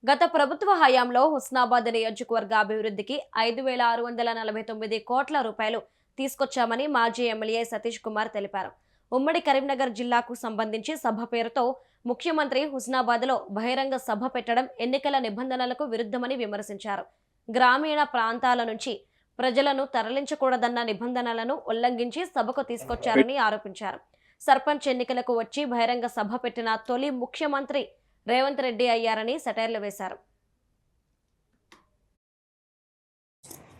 గత ప్రభుత్వ హయాంలో హుస్నాబాద్ నియోజకవర్గ అభివృద్ధికి 5,649 కోట్ల రూపాయలు తీసుకొచ్చామని మాజీ ఎమ్మెల్యే సతీష్ కుమార్ తెలిపారు. ఉమ్మడి కరీంనగర్ జిల్లాకు సంబంధించి సభ పేరుతో ముఖ్యమంత్రి హుస్నాబాద్లో బహిరంగ సభ పెట్టడం ఎన్నికల నిబంధనలకు విరుద్ధమని విమర్శించారు. గ్రామీణ ప్రాంతాల నుంచి ప్రజలను తరలించకూడదన్న నిబంధనలను ఉల్లంఘించి సభకు తీసుకొచ్చారని ఆరోపించారు. సర్పంచ్ ఎన్నికలకు వచ్చి బహిరంగ సభ పెట్టిన తొలి ముఖ్యమంత్రి రేవంత్ రెడ్డి అయ్యారని సెటైర్లు వేశారు.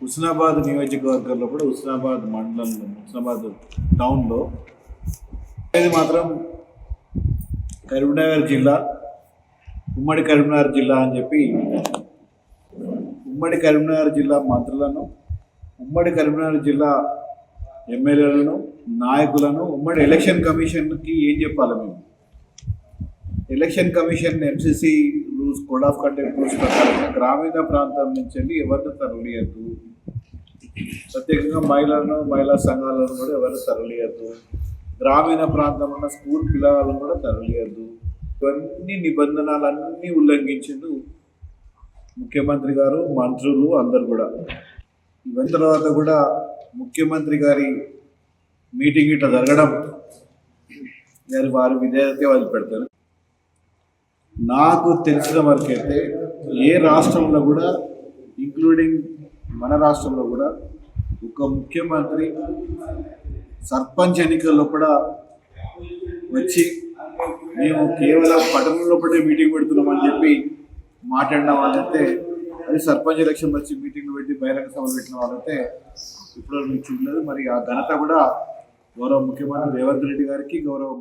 హుస్నాబాద్ నియోజకవర్గంలో కూడా హుస్నాబాద్ మండలంలో హుస్నాబాద్ టౌన్లో ఇది మాత్రం కరీంనగర్ జిల్లా ఉమ్మడి కరీంనగర్ జిల్లా అని చెప్పి ఉమ్మడి కరీంనగర్ జిల్లా మంత్రులను ఉమ్మడి కరీంనగర్ జిల్లా ఎమ్మెల్యేలను నాయకులను ఉమ్మడి ఎలక్షన్ కమిషన్కి ఏం చెప్పాలి? మేము election commission MCC rules code of conduct rules ప్రకారంగా గ్రామీణ ప్రాంతం నుంచి వెళ్ళి ఎవరిని తరలియద్దు, ప్రత్యేకంగా మహిళా సంఘాలను కూడా ఎవరు తరలియద్దు, గ్రామీణ ప్రాంతంలో ఉన్న స్కూల్ పిల్లలను కూడా తరలియద్దు. ఇవన్నీ నిబంధనలన్నీ ఉల్లంఘించిండు ముఖ్యమంత్రి గారు, మంత్రులు అందరు కూడా. ఇవన్నీ తర్వాత కూడా ముఖ్యమంత్రి గారి మీటింగ్ ఇట్లా జరగడం వారి విధేయతే వదిలిపెడతారు. నాకు తెలిసిన వరకైతే ఏ రాష్ట్రంలో కూడా ఇంక్లూడింగ్ మన రాష్ట్రంలో కూడా ఒక ముఖ్యమంత్రి సర్పంచ్ ఎన్నికల్లో కూడా వచ్చి మేము కేవలం పట్టణంలో పడే మీటింగ్ పెడుతున్నామని చెప్పి మాట్లాడిన వాళ్ళైతే, అది సర్పంచ్ ఎలక్షన్ వచ్చి మీటింగ్లు పెట్టి బహిరంగ సభలు పెట్టిన వాళ్ళైతే ఇప్పుడు మీకు చూడలేదు. మరి ఆ ఘనత కూడా గౌరవ ముఖ్యమంత్రి రేవంత్ రెడ్డి గారికి, గౌరవ